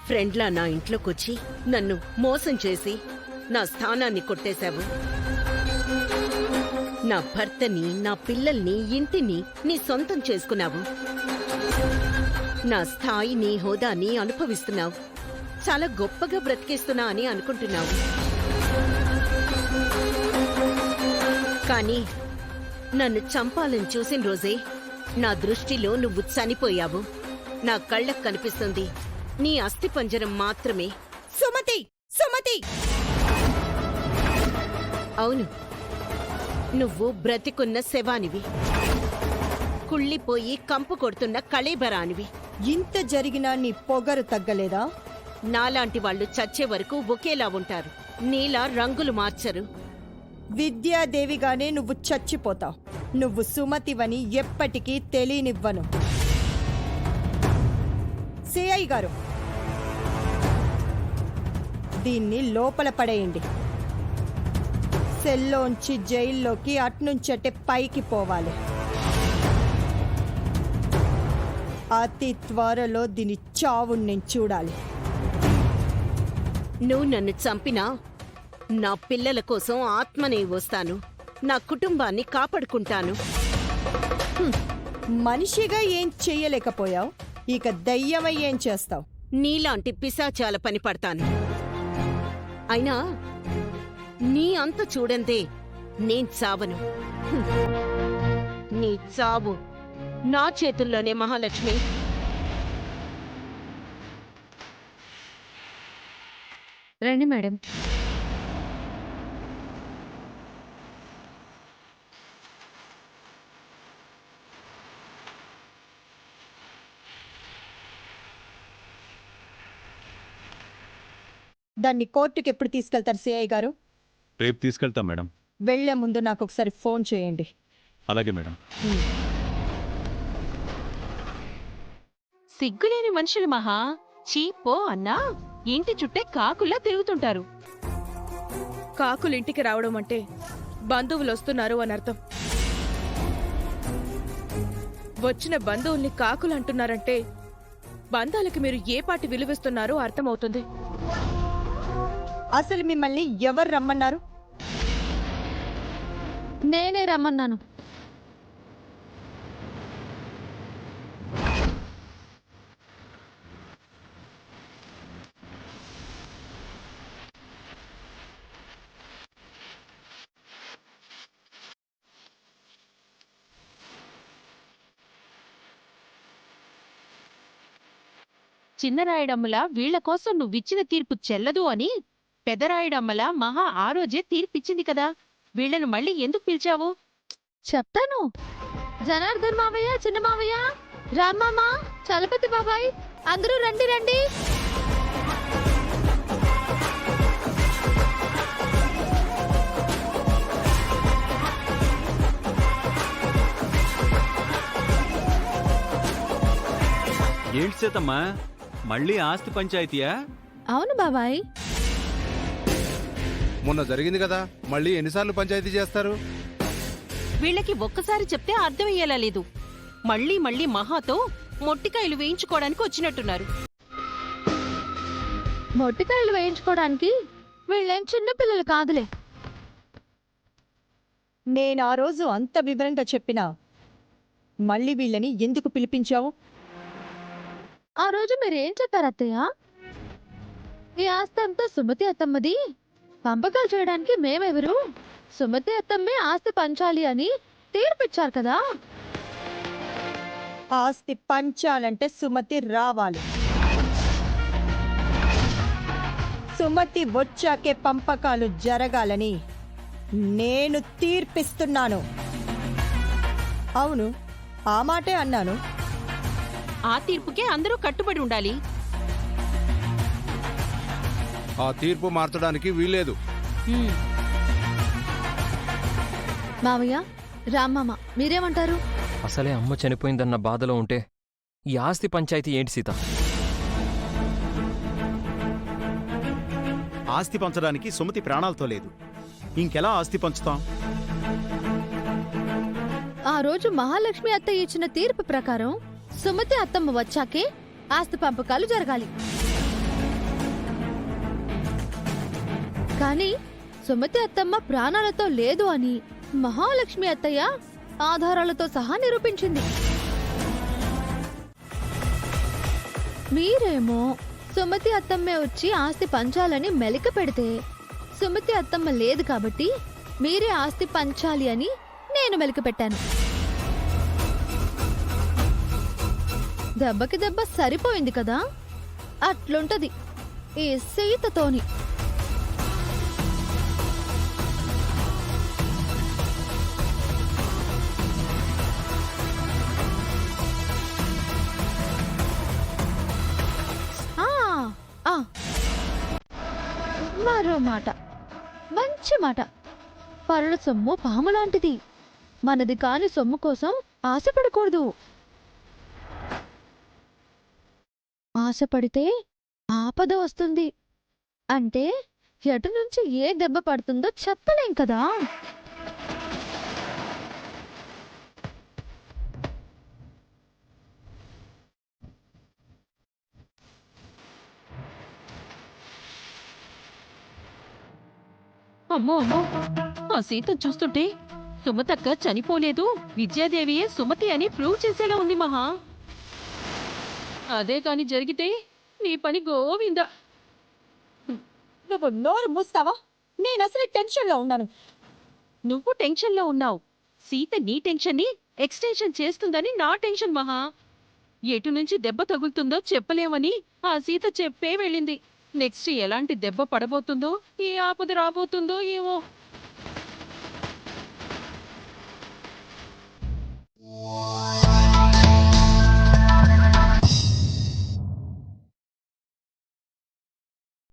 ఫ్రెండ్లా నా ఇంట్లోకొచ్చి నన్ను మోసం చేసి నా స్థానాన్ని కొట్టేశావు. నా భర్తని, నా పిల్లల్ని, ఇంటిని నీ సొంతం చేసుకున్నావు. నా స్థాయిని, హోదాని అనుభవిస్తున్నావు. చాలా గొప్పగా బ్రతికేస్తున్నా అని అనుకుంటున్నావు. కానీ నన్ను చంపాలని చూసిన రోజే నా దృష్టిలో నువ్వు చనిపోయావు. నా కళ్ళకు కనిపిస్తుంది నీ అస్థిపంజరం మాత్రమే. సుమతి! సుమతి! అవును, నువ్వు బ్రతికున్న శవానివి, కుళ్ళిపోయి కంపు కొడుతున్న కళేబరానివి. ఇంత జరిగినా నీ పొగరు తగ్గలేదా? నాలాంటి వాళ్ళు చచ్చే వరకు ఒకేలా ఉంటారు. నీలా రంగులు మార్చరు. విద్యాదేవిగానే నువ్వు చచ్చిపోతావు. నువ్వు సుమతివని ఎప్పటికీ తెలియనివ్వను. సిఐ గారు, దీన్ని లోపల పడేయండి. సెల్లోంచి జైల్లోకి అట్నుంచటే పైకి పోవాలి. అతి త్వరలో దీని చావుని నేను చూడాలి. నువ్వు నన్ను చంపినా నా పిల్లల కోసం ఆత్మనే వస్తాను. నా కుటుంబాన్ని కాపాడుకుంటాను. మనిషిగా ఏం చెయ్యలేకపోయావు, ఇక దయ్యమై ఏం చేస్తావు? నీలాంటి పిశాచాల పని పడతాను. అయినా నీ అంత చూడందే నేను చావను. నీ చావు నా చేతుల్లోనే మహాలక్ష్మి. రండి మేడం. దాన్ని కోర్టుకి ఎప్పుడు తీసుకెళ్తారు సిఐ గారు? రేపు తీసుకెళ్తాం మేడం. వెళ్లే ముందు నాకు ఒకసారి ఫోన్ చేయండి. అలాగే మేడం. సిగ్గులేని మనుషులు మహా. చీపో అన్నా ఇంటి చుట్టే కాకుల్లా తిరుగుతుంటారు. కాకులింటికి రావడం అంటే బంధువులు వస్తున్నారు అని అర్థం. వచ్చిన బంధువుల్ని కాకులు అంటున్నారంటే బంధాలకి మీరు ఏ పాటి విలువిస్తున్నారో అర్థమవుతుంది. అసలు మిమ్మల్ని ఎవరు రమ్మన్నారు? నేనే రమ్మన్నాను. చిన్నరాయుడమ్మలా వీళ్ల కోసం నువ్విచ్చిన తీర్పు చెల్లదు అని పెదరాయుడమ్మలా మహా ఆ రోజే తీర్పిచ్చింది కదా. వీళ్లను మళ్ళీ ఎందుకు పిలిచావు? చెప్తాను. జనార్దన్ మావయ్య, చిన్న మావయ్య, రామ్మమ్మ, చలపతి బాబాయ్, అందరూ రండి రండి. ఏంటి సీతమ్మా, మళ్ళీ ఆస్తి పంచాయతీయా? అవును బాబాయ్. మొన్న జరిగింది కదా, మళ్ళీ ఎన్నిసార్లు పంచాయతీ చేస్తారు? వీళ్ళకి ఒక్కసారి చెప్తే అర్థమయ్యేలా లేదు. మళ్ళీ మళ్ళీ మహాతో మొట్టికాయలు వేయించుకోవడానికి వచ్చినట్టున్నారు. మొట్టికాయలు వేయించుకోవడానికి వీళ్ళేం చిన్న పిల్లలు కాదులే. నేను ఆ రోజు అంత వివరంగా చెప్పినా మళ్ళీ వీళ్ళని ఎందుకు పిలిపించావు? ఆ రోజు మీరేం చెప్పారు అత్తయ్య? ఈ ఆస్తి అంతా సుమతి అత్తమ్మది, పంపకాలు చేయడానికి మేమెవరు? సుమతి అత్తమ్మే ఆస్తి పంచాలి అని తీర్పిచ్చారు కదా. ఆస్తి పంచాలంటే సుమతి రావాలి. సుమతి వచ్చాకే పంపకాలు జరగాలని నేను తీర్పిస్తున్నాను. అవును, ఆ మాటే అన్నాను. ఆ తీర్పుకే అందరూ కట్టుబడి ఉండాలి. ఆ తీర్పు మార్చడానికి వీల్లేదు. మావయ్య, రామ్మమ్మ, మీరేమంటారు? అసలే అమ్మ చనిపోయిందన్న బాధలో ఉంటే ఈ ఆస్తి పంచాయతీ ఏంటి సీత? ఆస్తి పంచడానికి సుమతి ప్రాణాలతో లేదు, ఇంకెలా ఆస్తి పంచుతాం? ఆ రోజు మహాలక్ష్మి అత్తయ్య ఇచ్చిన తీర్పు ప్రకారం సుమతి అత్తమ్మ వచ్చాకే ఆస్తి పంపకాలు జరగాలి. కానీ సుమతి అత్తమ్మ ప్రాణాలతో లేదు అని మహాలక్ష్మి అత్తయ్య ఆధారాలతో సహా నిరూపించింది. మీరేమో సుమతి అత్తమ్మే వచ్చి ఆస్తి పంచాలని మెలిక పెడితే సుమతి అత్తమ్మ లేదు కాబట్టి మీరే ఆస్తి పంచాలి అని నేను మెలిక పెట్టాను. దెబ్బకి దెబ్బ సరిపోయింది కదా. అట్లుంటది ఈ సీతతోని. మరో మాట, మంచి మాట. పరుల సొమ్ము పాము లాంటిది. మనది కాని సొమ్ము కోసం ఆశపడకూడదు. ఆశపడితే ఆపద వస్తుంది. అంటే ఎటు నుంచి ఏ దెబ్బ పడుతుందో చెప్పలేం కదా. అమ్మో అమ్మో, ఆ సీత చూస్తుంటే సుమతక్క చనిపోలేదు, విద్యాదేవియే సుమతి అని ప్రూవ్ చేసేలా ఉంది మహా. అదే కాని జరిగితే నీ పని గోవింద. నువ్వు నోరు మూస్తావా? నేను అసలు టెన్షన్లో ఉన్నాను. నువ్వు టెన్షన్లో ఉన్నావు. సీత నీ టెన్షన్ని ఎక్స్టెన్షన్ చేస్తుందని నా టెన్షన్ మహా. ఎటు నుంచి దెబ్బ తగులుతుందో చెప్పలేమని ఆ సీత చెప్పే వెళ్ళింది. నెక్స్ట్ ఎలాంటి దెబ్బ పడబోతుందో, ఏ ఆపద రాబోతుందో ఏమో.